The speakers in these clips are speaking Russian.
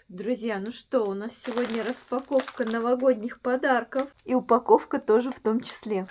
Друзья, ну что, у нас сегодня распаковка новогодних подарков. И упаковка тоже в том числе.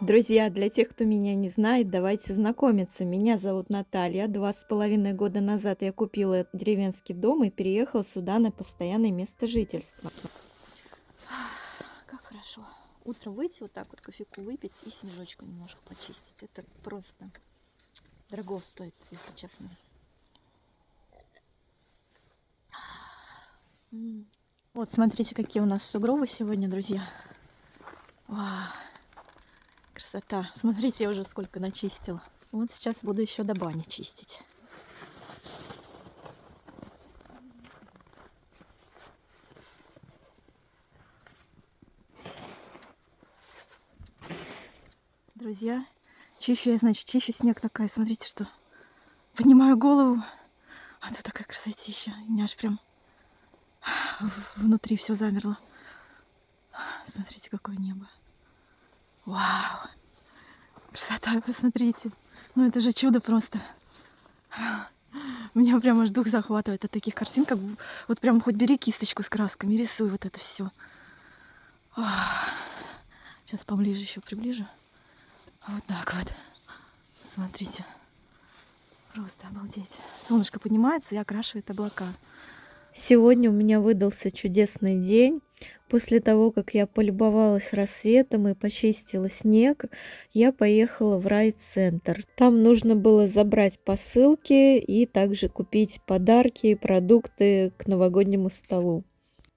Друзья, для тех, кто меня не знает, давайте знакомиться. Меня зовут Наталья. 2,5 года назад я купила деревенский дом и переехала сюда на постоянное место жительства. Как хорошо. Утром выйти, вот так вот кофейку выпить и снежочку немножко почистить. Это просто дорого стоит, если честно. Вот, смотрите, какие у нас сугробы сегодня, друзья. Вау. Красота. Смотрите, я уже сколько начистила. Вот сейчас буду еще до бани чистить. Друзья, чищу я, значит, чищу снег такая. Смотрите, что поднимаю голову. А тут такая красотища. У меня аж прям внутри все замерло. Смотрите, какое небо. Вау! Красота, посмотрите. Ну это же чудо просто. Меня прям аж дух захватывает от таких картин, как вот прям хоть бери кисточку с красками, рисуй вот это все. Сейчас поближе еще приближу. Вот так вот. Смотрите. Просто обалдеть. Солнышко поднимается и окрашивает облака. Сегодня у меня выдался чудесный день. После того, как я полюбовалась рассветом и почистила снег, я поехала в райцентр. Там нужно было забрать посылки и также купить подарки и продукты к новогоднему столу.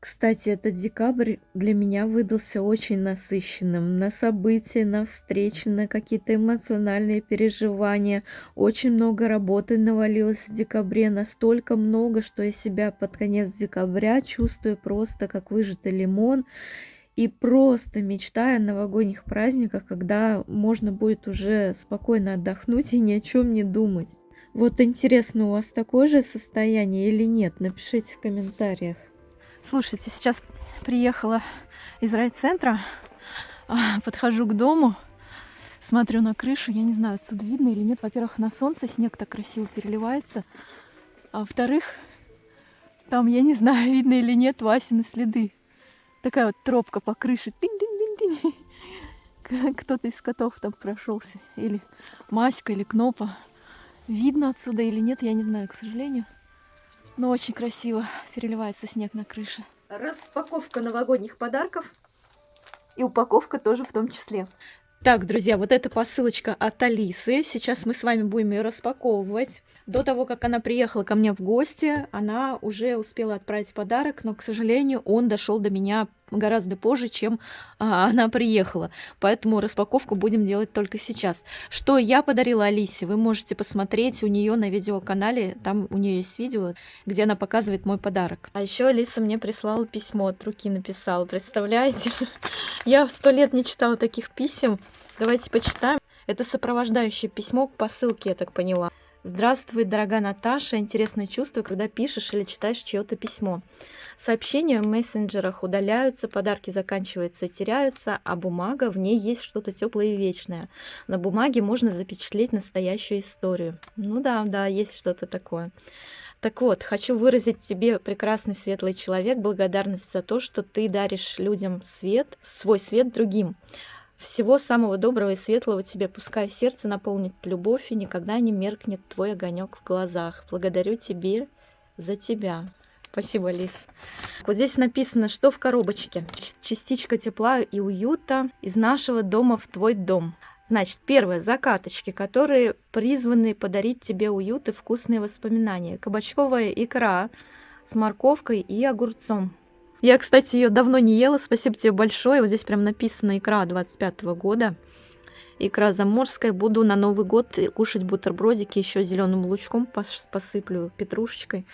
Кстати, этот декабрь для меня выдался очень насыщенным на события, на встречи, на какие-то эмоциональные переживания. Очень много работы навалилось в декабре, настолько много, что я себя под конец декабря чувствую просто как выжатый лимон и просто мечтаю о новогодних праздниках, когда можно будет уже спокойно отдохнуть и ни о чем не думать. Вот интересно, у вас такое же состояние или нет? Напишите в комментариях. Слушайте, сейчас приехала из райцентра, подхожу к дому, смотрю на крышу, я не знаю, отсюда видно или нет. Во-первых, на солнце снег так красиво переливается, а во-вторых, там, я не знаю, видно или нет, Васины следы. Такая вот тропка по крыше. Тынь-тынь-тынь-тынь. Кто-то из котов там прошелся, или Маська, или Кнопа. Видно отсюда или нет, я не знаю, к сожалению. Но очень красиво переливается снег на крыше. Распаковка новогодних подарков. И упаковка тоже в том числе. Так, друзья, вот эта посылочка от Алисы. Сейчас мы с вами будем ее распаковывать. До того, как она приехала ко мне в гости, она уже успела отправить подарок, но, к сожалению, он дошел до меня гораздо позже, чем она приехала. Поэтому распаковку будем делать только сейчас. Что я подарила Алисе, вы можете посмотреть у нее на видеоканале. Там у нее есть видео, где она показывает мой подарок. А еще Алиса мне прислала письмо, от руки написала. Представляете? Я в 100 лет не читала таких писем. Давайте почитаем. Это сопровождающее письмо к посылке, я так поняла. Здравствуй, дорогая Наташа. Интересное чувство, когда пишешь или читаешь чье-то письмо. Сообщения в мессенджерах удаляются, подарки заканчиваются и теряются, а бумага, в ней есть что-то теплое и вечное. На бумаге можно запечатлеть настоящую историю. Ну да, есть что-то такое. Так вот, хочу выразить тебе, прекрасный светлый человек, благодарность за то, что ты даришь людям свет, свой свет другим. Всего самого доброго и светлого тебе, пускай сердце наполнит любовь и никогда не меркнет твой огонек в глазах. Благодарю тебе за тебя. Спасибо, Лиз. Вот здесь написано, что в коробочке. Частичка тепла и уюта из нашего дома в твой дом. Значит, первое, закаточки, которые призваны подарить тебе уют и вкусные воспоминания. Кабачковая икра с морковкой и огурцом. Я, кстати, ее давно не ела. Спасибо тебе большое. Вот здесь прям написано икра 25-го года. Икра заморская. Буду на Новый год кушать бутербродики. Еще зеленым лучком посыплю, петрушечкой.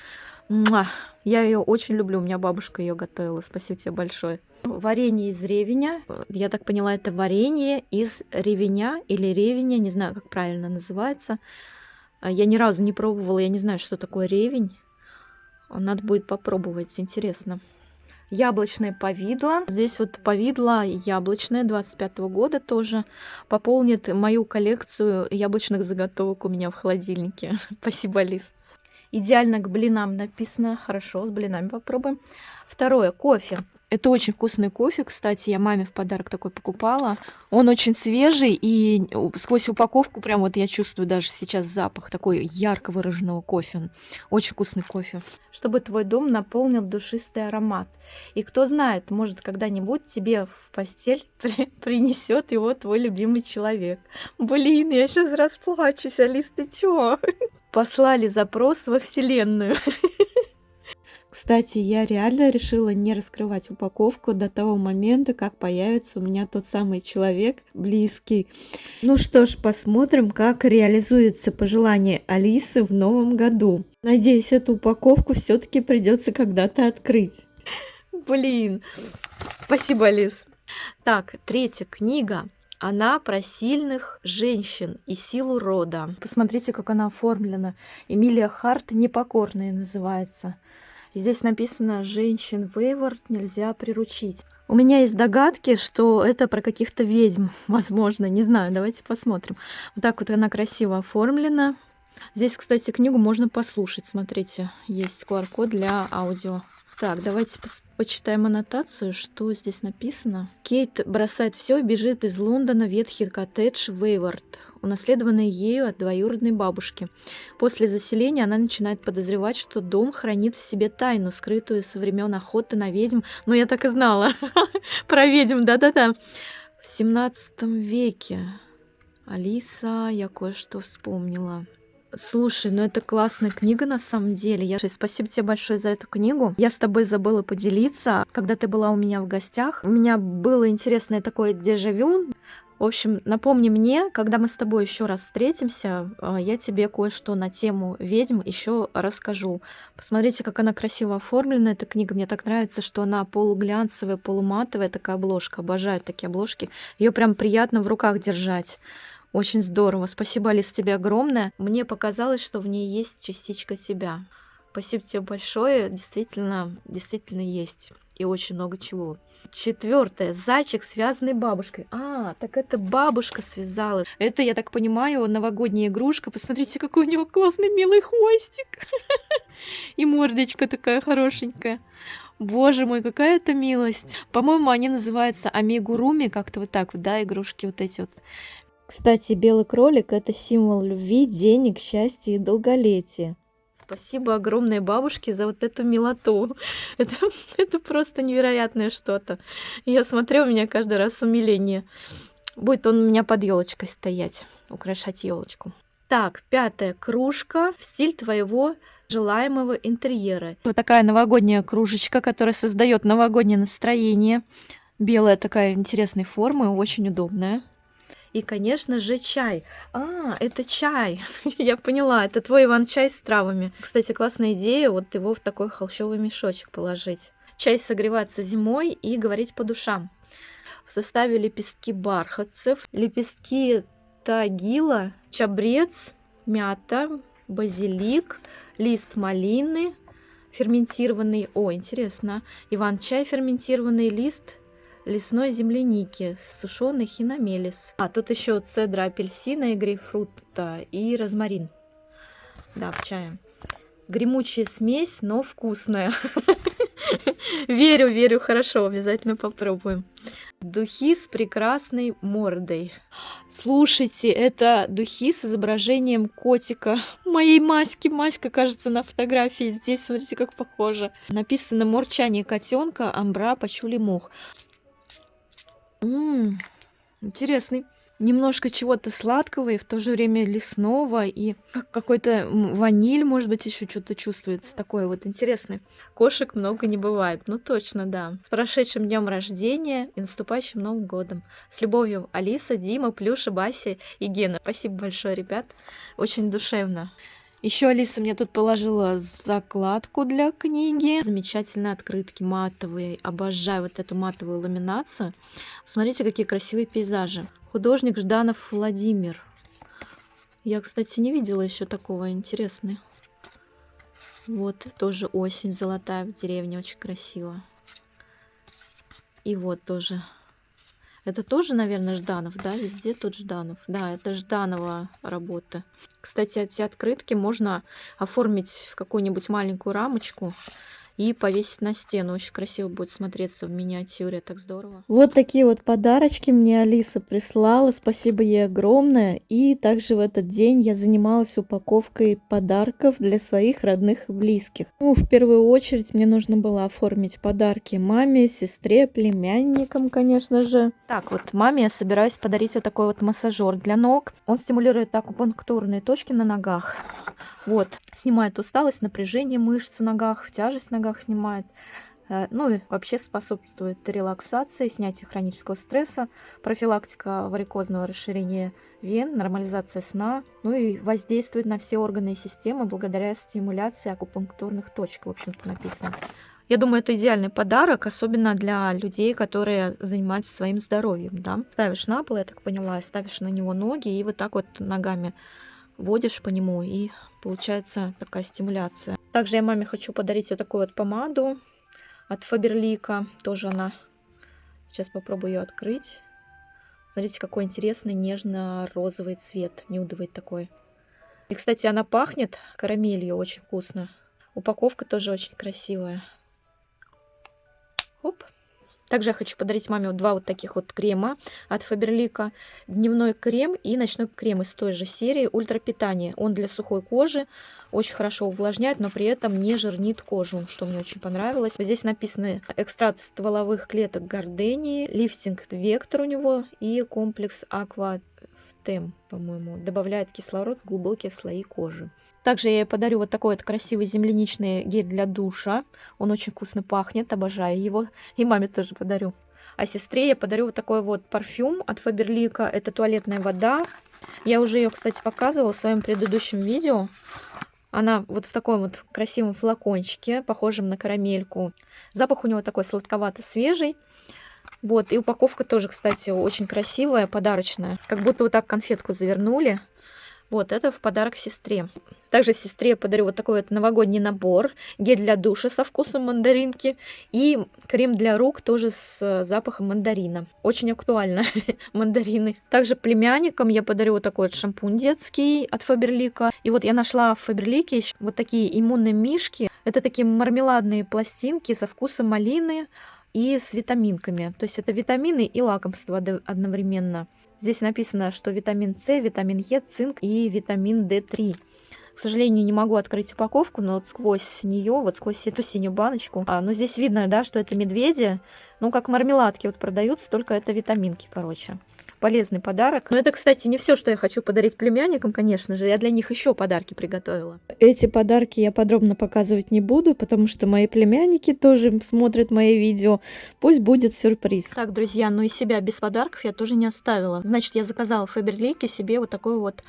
Муа! Я ее очень люблю. У меня бабушка ее готовила. Спасибо тебе большое. Варенье из ревеня. Я так поняла, это варенье из ревеня или ревеня. Не знаю, как правильно называется. Я ни разу не пробовала. Я не знаю, что такое ревень. Надо будет попробовать. Интересно. Яблочное повидло. Здесь вот повидло яблочное 25-го года тоже пополнит мою коллекцию яблочных заготовок у меня в холодильнике. Спасибо, Лиз. Идеально к блинам написано. Хорошо, с блинами попробуем. Второе, кофе. Это очень вкусный кофе, кстати, я маме в подарок такой покупала. Он очень свежий, и сквозь упаковку прям вот я чувствую даже сейчас запах такой ярко выраженного кофе. Очень вкусный кофе. Чтобы твой дом наполнил душистый аромат. И кто знает, может, когда-нибудь тебе в постель принесет его твой любимый человек. Блин, я сейчас расплачусь, Алис, ты чё? Послали запрос во Вселенную. Кстати, я реально решила не раскрывать упаковку до того момента, как появится у меня тот самый человек близкий. Ну что ж, посмотрим, как реализуется пожелание Алисы в новом году. Надеюсь, эту упаковку все-таки придется когда-то открыть. Блин, спасибо, Алис. Так, третья книга. Она про сильных женщин и силу рода. Посмотрите, как она оформлена. Эмилия Харт «Непокорные» называется. Здесь написано «Женщин Вейвард нельзя приручить». У меня есть догадки, что это про каких-то ведьм, возможно, не знаю, давайте посмотрим. Вот так вот она красиво оформлена. Здесь, кстати, книгу можно послушать, смотрите, есть QR-код для аудио. Так, давайте почитаем аннотацию, что здесь написано. Кейт бросает все и бежит из Лондона в ветхий коттедж Вейвард, унаследованный ею от двоюродной бабушки. После заселения она начинает подозревать, что дом хранит в себе тайну, скрытую со времен охоты на ведьм. Ну, я так и знала. Про ведьм, да-да-да. В 17 веке. Алиса, я кое-что вспомнила. Слушай, ну это классная книга на самом деле. Спасибо тебе большое за эту книгу. Я с тобой забыла поделиться. Когда ты была у меня в гостях, у меня было интересное такое дежавю. В общем, напомни мне, когда мы с тобой еще раз встретимся, я тебе кое-что на тему ведьм еще расскажу. Посмотрите, как она красиво оформлена, эта книга. Мне так нравится, что она полуглянцевая, полуматовая такая обложка. Обожаю такие обложки. Ее прям приятно в руках держать. Очень здорово. Спасибо, Алис, тебе огромное. Мне показалось, что в ней есть частичка тебя. Спасибо тебе большое. Действительно есть. И очень много чего. Четвертое. Зайчик, связанный бабушкой. А, так это бабушка связала. Это, я так понимаю, новогодняя игрушка. Посмотрите, какой у него классный милый хвостик. И мордочка такая хорошенькая. Боже мой, какая это милость. По-моему, они называются амигуруми. Как-то вот так вот, да, игрушки вот эти вот. Кстати, белый кролик – это символ любви, денег, счастья и долголетия. Спасибо огромной бабушке за вот эту милоту. Это просто невероятное что-то. Я смотрю, у меня каждый раз умиление. Будет он у меня под елочкой стоять, украшать елочку. Так, пятая кружка в стиль твоего желаемого интерьера. Вот такая новогодняя кружечка, которая создает новогоднее настроение. Белая такая интересной формы, очень удобная. И, конечно же, чай. А, это чай. Я поняла, это твой Иван-чай с травами. Кстати, классная идея вот его в такой холщовый мешочек положить. Чай согреваться зимой и говорить по душам. В составе лепестки бархатцев, лепестки тагила, чабрец, мята, базилик, лист малины, ферментированный, интересно, Иван-чай, ферментированный лист лесной земляники, сушеный хиномелис. А, тут еще цедра апельсина и грейпфрута и розмарин. Да, в чае. Гремучая смесь, но вкусная. Верю, хорошо, обязательно попробуем. Духи с прекрасной мордой. Слушайте, это духи с изображением котика. Моей Маськи. Маська, кажется, на фотографии здесь. Смотрите, как похоже. Написано «Мурчание котенка, амбра, пачули мух». Интересный. Немножко чего-то сладкого и в то же время лесного, и какой-то ваниль, может быть, еще что-то чувствуется. Такое вот интересное. Кошек много не бывает. Ну точно, да. С прошедшим днем рождения и наступающим Новым годом. С любовью, Алиса, Дима, Плюша, Бася и Гена. Спасибо большое, ребят. Очень душевно. Еще Алиса мне тут положила закладку для книги. Замечательные открытки матовые. Обожаю вот эту матовую ламинацию. Смотрите, какие красивые пейзажи. Художник Жданов Владимир. Я, кстати, не видела еще такого. Интересный. Вот тоже осень золотая в деревне. Очень красиво. И вот тоже. Это тоже, наверное, Жданов, да? Везде тут Жданов. Да, это Жданова работа. Кстати, эти открытки можно оформить в какую-нибудь маленькую рамочку и повесить на стену. Очень красиво будет смотреться в миниатюре. Так здорово. Вот такие вот подарочки мне Алиса прислала. Спасибо ей огромное. И также в этот день я занималась упаковкой подарков для своих родных и близких. Ну, в первую очередь мне нужно было оформить подарки маме, сестре, племянникам, конечно же. Так, вот маме я собираюсь подарить вот такой вот массажер для ног. Он стимулирует акупунктурные точки на ногах. Вот, снимает усталость, напряжение мышц в ногах, тяжесть в ногах снимает. Ну и вообще способствует релаксации, снятию хронического стресса, профилактика варикозного расширения вен, нормализация сна, ну и воздействует на все органы и системы благодаря стимуляции акупунктурных точек, в общем-то написано. Я думаю, это идеальный подарок, особенно для людей, которые занимаются своим здоровьем. Да? Ставишь на пол, я так поняла, ставишь на него ноги и вот так вот ногами водишь по нему, и получается такая стимуляция. Также я маме хочу подарить вот такую вот помаду от Фаберлика. Тоже она... Сейчас попробую ее открыть. Смотрите, какой интересный нежно-розовый цвет. Нюдовый такой. И, кстати, она пахнет карамелью очень вкусно. Упаковка тоже очень красивая. Оп. Также я хочу подарить маме вот два вот таких вот крема от Фаберлика. Дневной крем и ночной крем из той же серии ультра-питание. Он для сухой кожи, очень хорошо увлажняет, но при этом не жирнит кожу, что мне очень понравилось. Здесь написаны экстракт стволовых клеток гордении, лифтинг вектор у него и комплекс аква Тем, по-моему, добавляет кислород в глубокие слои кожи. Также я ей подарю вот такой вот красивый земляничный гель для душа. Он очень вкусно пахнет, обожаю его. И маме тоже подарю. А сестре я подарю вот такой вот парфюм от Фаберлика. Это туалетная вода. Я уже ее, кстати, показывала в своем предыдущем видео. Она вот в таком вот красивом флакончике, похожем на карамельку. Запах у него такой сладковато-свежий. Вот, и упаковка тоже, кстати, очень красивая, подарочная. Как будто вот так конфетку завернули. Вот, это в подарок сестре. Также сестре подарю вот такой вот новогодний набор. Гель для душа со вкусом мандаринки. И крем для рук тоже с запахом мандарина. Очень актуально, мандарины. Также племянникам я подарю вот такой вот шампунь детский от Фаберлика. И вот я нашла в Фаберлике вот такие иммунные мишки. Это такие мармеладные пластинки со вкусом малины и с витаминками. То есть это витамины и лакомство одновременно. Здесь написано, что витамин С, витамин Е, цинк и витамин D3. К сожалению, не могу открыть упаковку, но вот сквозь нее, вот сквозь эту синюю баночку. Но здесь видно, да, что это медведи. Ну, как мармеладки вот продаются, только это витаминки, короче. Полезный подарок. Но это, кстати, не все, что я хочу подарить племянникам, конечно же. Я для них еще подарки приготовила. Эти подарки я подробно показывать не буду, потому что мои племянники тоже смотрят мои видео. Пусть будет сюрприз. Так, друзья, ну и себя без подарков я тоже не оставила. Значит, я заказала в Фаберлике себе вот такой вот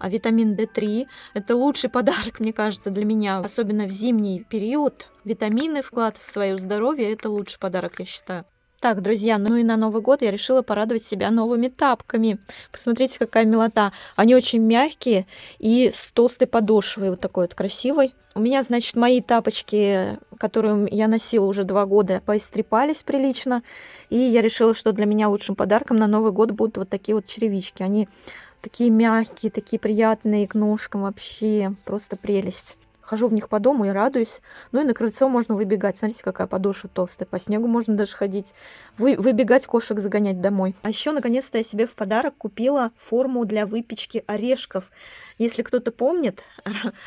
витамин D3. Это лучший подарок, мне кажется, для меня. Особенно в зимний период. Витамины, вклад в свое здоровье — это лучший подарок, я считаю. Так, друзья, ну и на Новый год я решила порадовать себя новыми тапками. Посмотрите, какая милота. Они очень мягкие и с толстой подошвой, вот такой вот красивой. У меня, значит, мои тапочки, которые я носила уже 2 года, поистрепались прилично. И я решила, что для меня лучшим подарком на Новый год будут вот такие вот черевички. Они такие мягкие, такие приятные к ножкам, вообще просто прелесть. Хожу в них по дому и радуюсь. Ну и на крыльцо можно выбегать. Смотрите, какая подошва толстая. По снегу можно даже ходить. Выбегать, кошек загонять домой. А еще, наконец-то, я себе в подарок купила форму для выпечки орешков. Если кто-то помнит,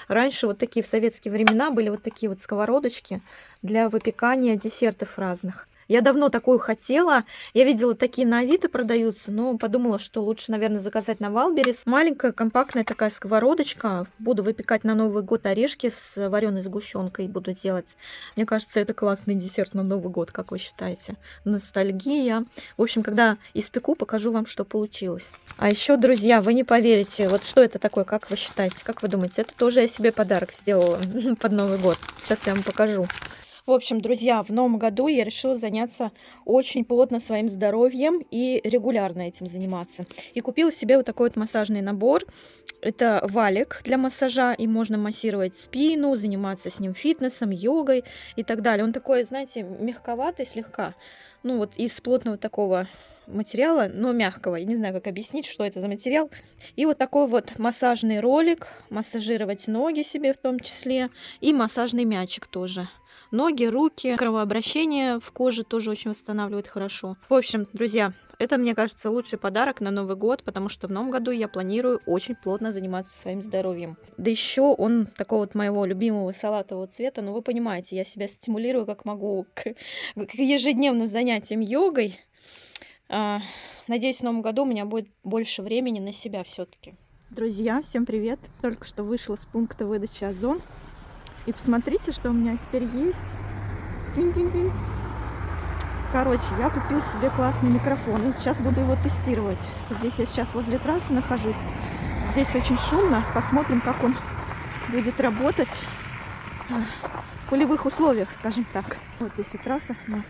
раньше вот такие в советские времена были вот такие вот сковородочки для выпекания десертов разных. Я давно такую хотела. Я видела, такие на Авито продаются, но подумала, что лучше, наверное, заказать на Валберес. Маленькая, компактная такая сковородочка. Буду выпекать на Новый год орешки с вареной сгущенкой. Буду делать. Мне кажется, это классный десерт на Новый год, как вы считаете? Ностальгия. В общем, когда испеку, покажу вам, что получилось. А еще, друзья, вы не поверите, вот что это такое, как вы считаете, как вы думаете? Это тоже я себе подарок сделала под Новый год. Сейчас я вам покажу. В общем, друзья, в новом году я решила заняться очень плотно своим здоровьем и регулярно этим заниматься. И купила себе вот такой вот массажный набор. Это валик для массажа, и можно массировать спину, заниматься с ним фитнесом, йогой и так далее. Он такой, знаете, мягковатый слегка. Ну вот из плотного такого материала, но мягкого. Я не знаю, как объяснить, что это за материал. И вот такой вот массажный ролик. Массажировать ноги себе в том числе. И массажный мячик тоже. Ноги, руки, кровообращение в коже тоже очень восстанавливает хорошо. В общем, друзья, это, мне кажется, лучший подарок на Новый год, потому что в новом году я планирую очень плотно заниматься своим здоровьем. Да еще он такого вот моего любимого салатового цвета, но вы понимаете, я себя стимулирую как могу к ежедневным занятиям йогой. Надеюсь, в новом году у меня будет больше времени на себя все-таки. Друзья, всем привет! Только что вышла с пункта выдачи Озон. И посмотрите, что у меня теперь есть. Тин-тин-тин. Короче, я купила себе классный микрофон. И сейчас буду его тестировать. Здесь я сейчас возле трассы нахожусь. Здесь очень шумно. Посмотрим, как он будет работать в полевых условиях, скажем так. Вот здесь вот трасса у нас.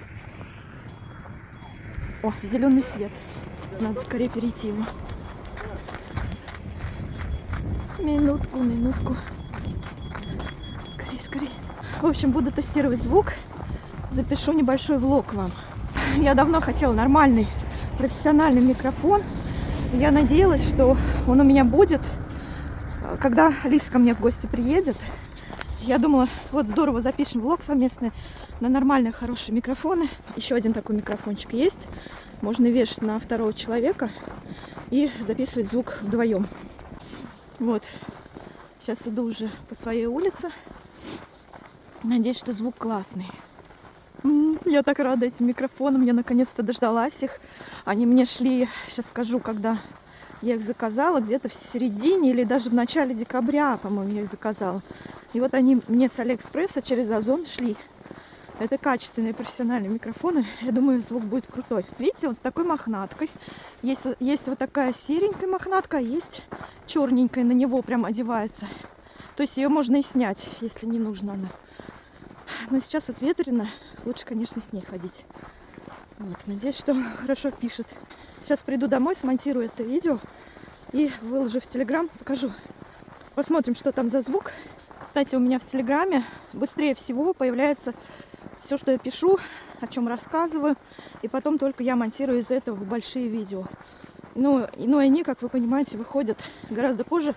О, зеленый свет. Надо скорее перейти его. Минутку. Скорее. В общем, буду тестировать звук. Запишу небольшой влог вам. Я давно хотела нормальный профессиональный микрофон. Я надеялась, что он у меня будет, когда Лиса ко мне в гости приедет. Я думала, вот здорово, запишем влог совместный на нормальные, хорошие микрофоны. Еще один такой микрофончик есть. Можно вешать на второго человека и записывать звук вдвоем. Вот. Сейчас иду уже по своей улице. Надеюсь, что звук классный. Я так рада этим микрофонам. Я наконец-то дождалась их. Они мне шли, сейчас скажу, когда я их заказала, где-то в середине или даже в начале декабря, по-моему, я их заказала. И вот они мне с Алиэкспресса через Озон шли. Это качественные профессиональные микрофоны. Я думаю, звук будет крутой. Видите, он с такой мохнаткой. Есть вот такая серенькая мохнатка, а есть черненькая, на него прям одевается. То есть ее можно и снять, если не нужно она. Но сейчас вот ветрено. Лучше, конечно, с ней ходить. Вот, надеюсь, что хорошо пишет. Сейчас приду домой, смонтирую это видео и выложу в Телеграм, покажу. Посмотрим, что там за звук. Кстати, у меня в Телеграме быстрее всего появляется все, что я пишу, о чем рассказываю. И потом только я монтирую из этого большие видео. Ну, и они, как вы понимаете, выходят гораздо позже,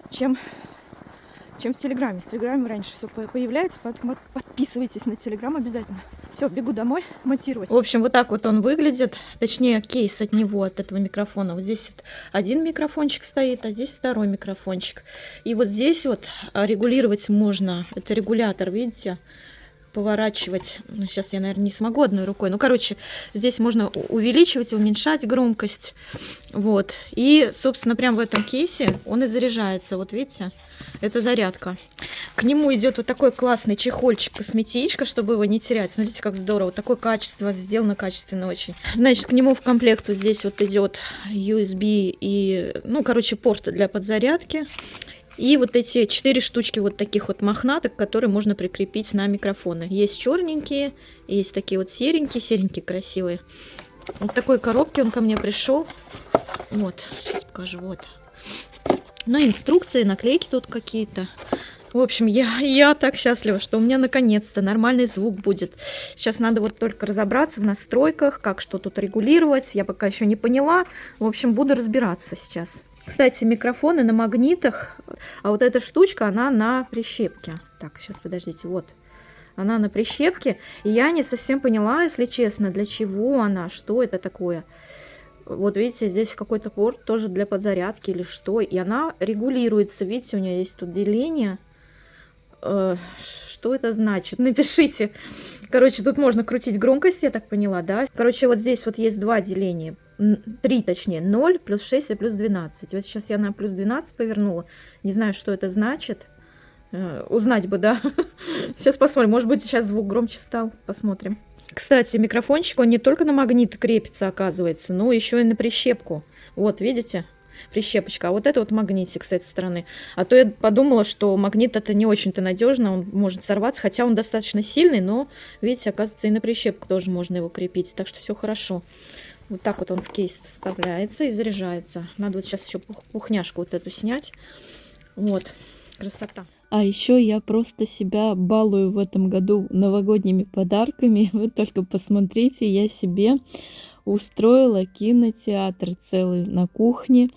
чем в Телеграме. В Телеграме раньше все появляется, поэтому подписывайтесь на Телеграм обязательно. Все, бегу домой монтировать. В общем, вот так вот он выглядит. Точнее, кейс от него, от этого микрофона. Вот здесь вот один микрофончик стоит, а здесь второй микрофончик. И вот здесь вот регулировать можно. Это регулятор, видите? Поворачивать. Ну, сейчас я, наверное, не смогу одной рукой. Ну, короче, здесь можно увеличивать, уменьшать громкость. Вот. И, собственно, прямо в этом кейсе он и заряжается. Вот видите? Это зарядка. К нему идет вот такой классный чехольчик, косметичка, чтобы его не терять. Смотрите, как здорово. Такое качество, сделано качественно очень. Значит, к нему в комплект вот здесь вот идет USB и, ну, короче, порт для подзарядки. И вот эти 4 штучки вот таких вот мохнаток, которые можно прикрепить на микрофоны. Есть черненькие, есть такие вот серенькие красивые. Вот в такой коробке он ко мне пришел. Вот, сейчас покажу, вот. Ну, инструкции, наклейки тут какие-то. В общем, я так счастлива, что у меня наконец-то нормальный звук будет. Сейчас надо вот только разобраться в настройках, как что тут регулировать. Я пока еще не поняла. В общем, буду разбираться сейчас. Кстати, микрофоны на магнитах, а вот эта штучка, она на прищепке. Так, сейчас, подождите, вот. Она на прищепке, и я не совсем поняла, если честно, для чего она, что это такое. Вот видите, здесь какой-то порт тоже для подзарядки или что. И она регулируется, видите, у нее есть тут деление. Что это значит? Напишите. Короче, тут можно крутить громкость, я так поняла, да? Короче, вот здесь вот есть два деления. 3, точнее, 0, плюс 6 и плюс 12. Вот сейчас я на плюс 12 повернула. Не знаю, что это значит. Узнать бы, да? Сейчас посмотрим. Может быть, сейчас звук громче стал. Посмотрим. Кстати, микрофончик, он не только на магнит крепится, оказывается, но еще и на прищепку. Вот, видите? Прищепочка. А вот это вот магнитик с этой стороны. А то я подумала, что магнит это не очень-то надежно, он может сорваться, хотя он достаточно сильный, но, видите, оказывается, и на прищепку тоже можно его крепить. Так что все хорошо. Вот так вот он в кейс вставляется и заряжается. Надо вот сейчас еще пухняшку вот эту снять. Вот, красота. А еще я просто себя балую в этом году новогодними подарками. Вы только посмотрите, я себе устроила кинотеатр целый на кухне.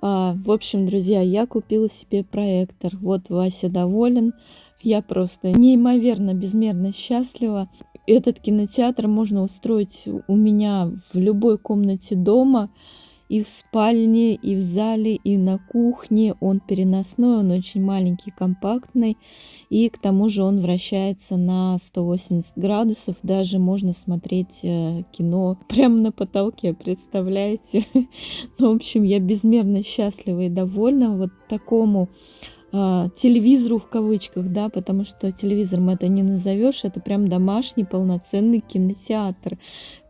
В общем, друзья, я купила себе проектор. Вот Вася доволен. Я просто неимоверно, безмерно счастлива. Этот кинотеатр можно устроить у меня в любой комнате дома. И в спальне, и в зале, и на кухне. Он переносной, он очень маленький, компактный. И к тому же он вращается на 180 градусов. Даже можно смотреть кино прямо на потолке, представляете? Ну, в общем, я безмерно счастлива и довольна вот такому телевизору в кавычках, да, потому что телевизором это не назовешь, это прям домашний полноценный кинотеатр.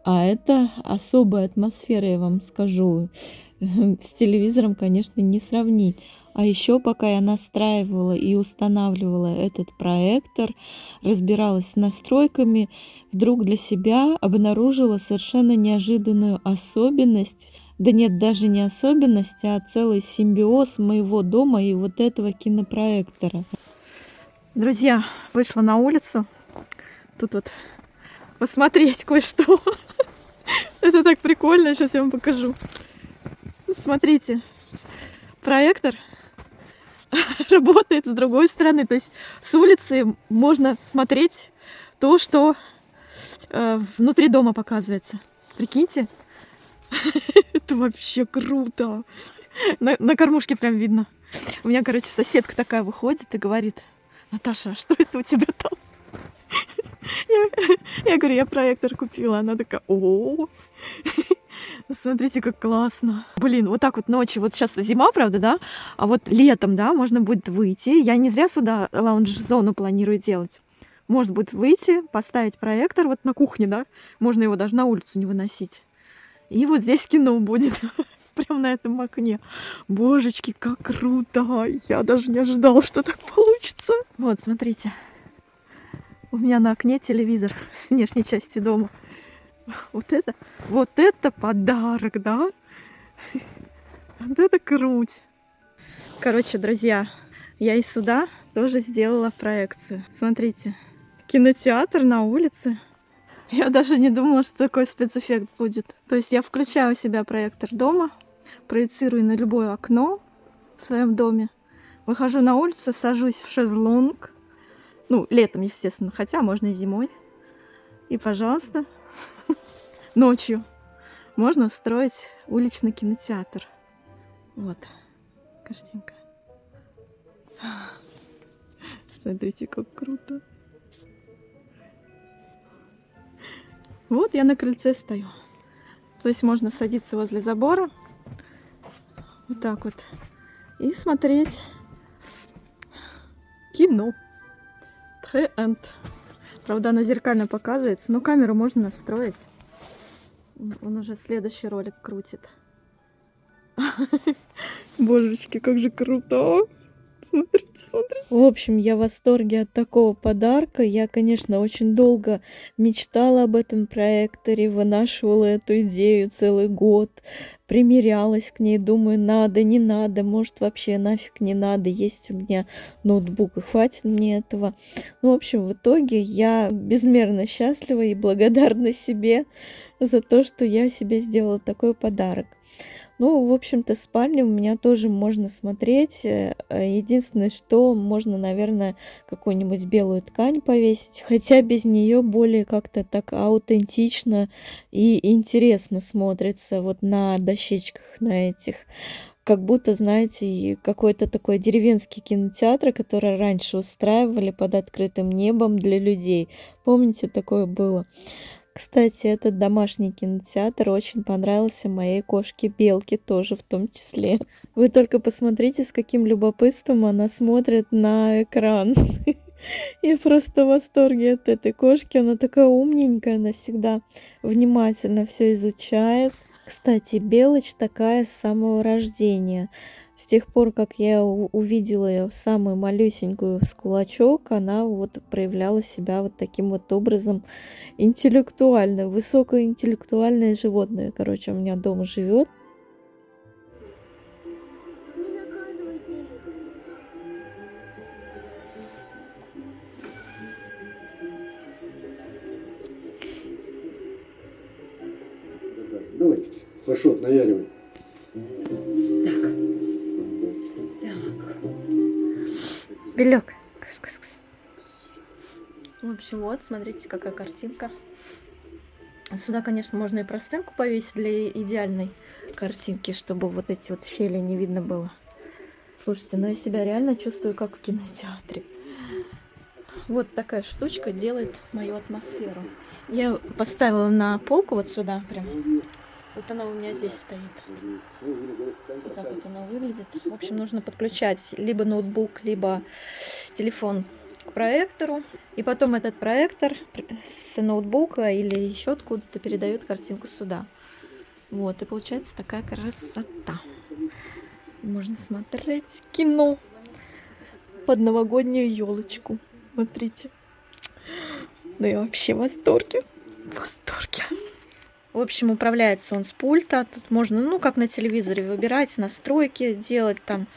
А это особая атмосфера, я вам скажу. С телевизором, конечно, не сравнить. А еще пока я настраивала и устанавливала этот проектор, разбиралась с настройками, вдруг для себя обнаружила совершенно неожиданную особенность. Да нет, даже не особенность, а целый симбиоз моего дома и вот этого кинопроектора. Друзья, вышла на улицу. Тут вот посмотреть кое-что. Это так прикольно, сейчас я вам покажу. Смотрите, проектор работает с другой стороны, то есть с улицы можно смотреть то, что внутри дома показывается. Прикиньте, это вообще круто. На кормушке прям видно. У меня, короче, соседка такая выходит и говорит: Наташа, а что это у тебя там? Я говорю, я проектор купила. Она такая: о, смотрите, как классно. Блин, вот так вот ночью. Вот сейчас зима, правда, да? А вот летом, да, можно будет выйти. Я не зря сюда лаунж-зону планирую делать. Можно будет выйти, поставить проектор вот на кухне, да? Можно его даже на улицу не выносить. И вот здесь кино будет. Прям на этом окне. Божечки, как круто. Я даже не ожидала, что так получится. Вот, смотрите. У меня на окне телевизор с внешней части дома. Вот это подарок, да? Вот это круть. Короче, друзья, я и сюда тоже сделала проекцию. Смотрите, кинотеатр на улице. Я даже не думала, что такой спецэффект будет. То есть я включаю у себя проектор дома, проецирую на любое окно в своем доме, выхожу на улицу, сажусь в шезлонг. Ну, летом, естественно, хотя можно и зимой. И, пожалуйста, ночью можно строить уличный кинотеатр. Вот картинка. Смотрите, как круто. Вот я на крыльце стою. То есть можно садиться возле забора. Вот так вот. И смотреть кино. Хэ-энд. Правда, она зеркально показывается, но камеру можно настроить. Он уже следующий ролик крутит. Божечки, как же круто! Смотрите, смотрите. В общем, я в восторге от такого подарка. Я, конечно, очень долго мечтала об этом проекторе, вынашивала эту идею целый год, примерялась к ней, думаю, надо, не надо, может, вообще нафиг не надо, есть у меня ноутбук и хватит мне этого. Ну, в общем, в итоге я безмерно счастлива и благодарна себе за то, что я себе сделала такой подарок. Ну, в общем-то, спальню у меня тоже можно смотреть. Единственное, что можно, наверное, какую-нибудь белую ткань повесить. Хотя без нее более как-то так аутентично и интересно смотрится вот на дощечках, на этих как будто, знаете, и какой-то такой деревенский кинотеатр, который раньше устраивали под открытым небом для людей. Помните, такое было? Кстати, этот домашний кинотеатр очень понравился моей кошке Белке тоже в том числе. Вы только посмотрите, с каким любопытством она смотрит на экран. Я просто в восторге от этой кошки. Она такая умненькая, она всегда внимательно все изучает. Кстати, Белочь такая с самого рождения. С тех пор, как я увидела ее самую малюсенькую с кулачок, она вот проявляла себя вот таким вот образом интеллектуально, высокоинтеллектуальное животное, короче, у меня дома живет. Не наказывайте их. Давай, Пашот, наяривай. Так. Белек. Кс-кс-кс. В общем, вот, смотрите, какая картинка. Сюда, конечно, можно и простынку повесить для идеальной картинки, чтобы вот эти вот щели не видно было. Слушайте, ну я себя реально чувствую как в кинотеатре. Вот такая штучка делает мою атмосферу. Я поставила на полку вот сюда прям. Вот она у меня здесь стоит. Вот так вот она выглядит. В общем, нужно подключать либо ноутбук, либо телефон к проектору. И потом этот проектор с ноутбука или еще откуда-то передает картинку сюда. Вот, и получается такая красота. Можно смотреть кино под новогоднюю елочку. Смотрите. Ну я вообще в восторге. В восторге. В общем, управляется он с пульта. Тут можно, ну, как на телевизоре, выбирать, настройки делать там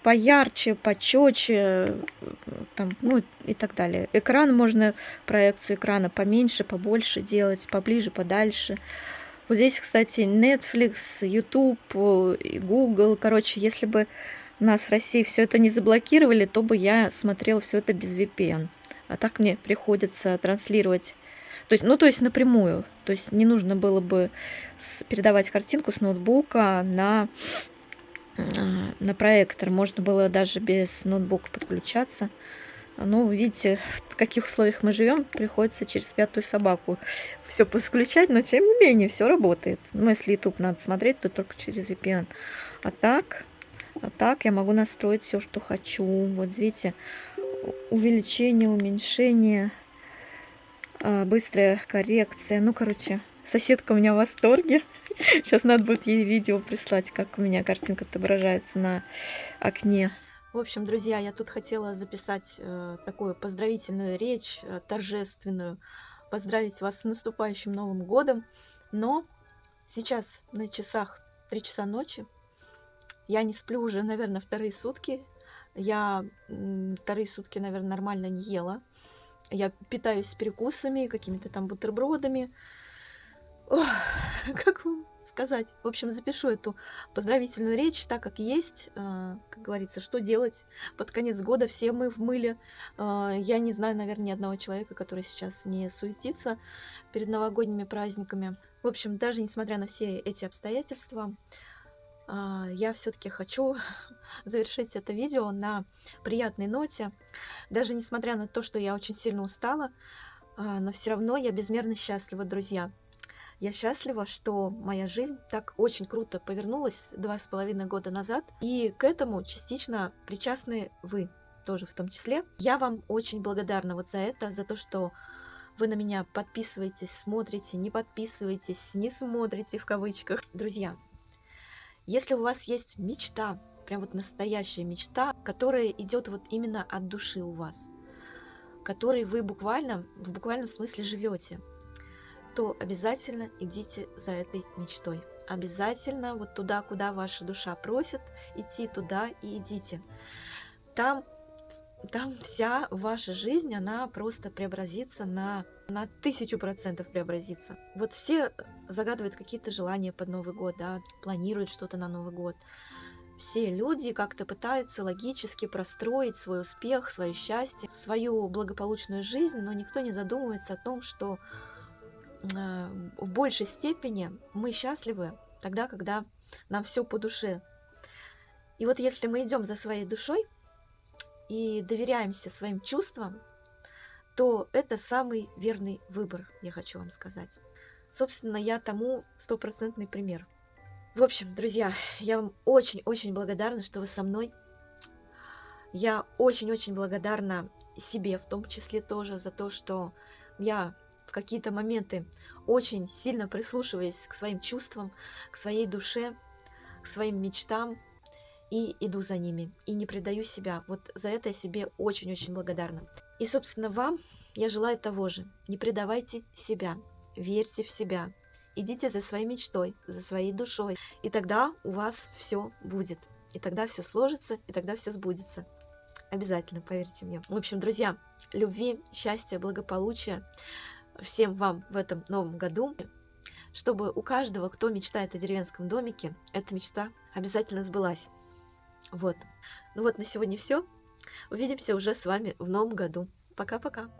поярче, почетче, там, ну и так далее. Экран можно, проекцию экрана поменьше, побольше делать, поближе, подальше. Вот здесь, кстати, Netflix, YouTube, Google. Короче, если бы нас в России все это не заблокировали, то бы я смотрела все это без VPN. А так мне приходится транслировать, то есть, ну, то есть напрямую. То есть не нужно было бы передавать картинку с ноутбука на проектор. Можно было даже без ноутбука подключаться. Ну, видите, в каких условиях мы живем, приходится через пятую собаку все подключать, но тем не менее все работает. Ну, если YouTube надо смотреть, то только через VPN. А так я могу настроить все, что хочу. Вот видите, увеличение, уменьшение, быстрая коррекция. Ну, короче, соседка у меня в восторге. Сейчас надо будет ей видео прислать, как у меня картинка отображается на окне. В общем, друзья, я тут хотела записать такую поздравительную речь, торжественную, поздравить вас с наступающим Новым годом. Но сейчас на часах 3 часа ночи. Я не сплю уже, наверное, вторые сутки. Я вторые сутки, наверное, нормально не ела. Я питаюсь перекусами, какими-то там бутербродами. Ох, как вам сказать? В общем, запишу эту поздравительную речь так, как есть. Как говорится, что делать под конец года? Все мы в мыле. Я не знаю, наверное, ни одного человека, который сейчас не суетится перед новогодними праздниками. В общем, даже несмотря на все эти обстоятельства, я все-таки хочу завершить это видео на приятной ноте. Даже несмотря на то, что я очень сильно устала, но все равно я безмерно счастлива, друзья. Я счастлива, что моя жизнь так очень круто повернулась 2,5 года назад. И к этому частично причастны вы тоже в том числе. Я вам очень благодарна вот за это, за то, что вы на меня подписываетесь, смотрите, не подписываетесь, не смотрите в кавычках. Друзья, если у вас есть мечта, прям вот настоящая мечта, которая идет вот именно от души у вас, которой вы в буквальном смысле живете, то обязательно идите за этой мечтой. Обязательно вот туда, куда ваша душа просит, идти туда и идите. Там вся ваша жизнь, она просто преобразится на 1000% преобразится. Вот все загадывают какие-то желания под Новый год, да, планируют что-то на Новый год. Все люди как-то пытаются логически простроить свой успех, свое счастье, свою благополучную жизнь, но никто не задумывается о том, что в большей степени мы счастливы тогда, когда нам все по душе. И вот если мы идем за своей душой и доверяемся своим чувствам, то это самый верный выбор, я хочу вам сказать. Собственно, я тому стопроцентный пример. В общем, друзья, я вам очень-очень благодарна, что вы со мной. Я очень-очень благодарна себе в том числе тоже за то, что я в какие-то моменты очень сильно прислушиваюсь к своим чувствам, к своей душе, к своим мечтам и иду за ними, и не предаю себя. Вот за это я себе очень-очень благодарна. И, собственно, вам я желаю того же. Не предавайте себя, верьте в себя, идите за своей мечтой, за своей душой, и тогда у вас все будет, и тогда все сложится, и тогда все сбудется. Обязательно, поверьте мне. В общем, друзья, любви, счастья, благополучия всем вам в этом новом году, чтобы у каждого, кто мечтает о деревенском домике, эта мечта обязательно сбылась. Вот. Ну вот, на сегодня все. Увидимся уже с вами в новом году. Пока-пока.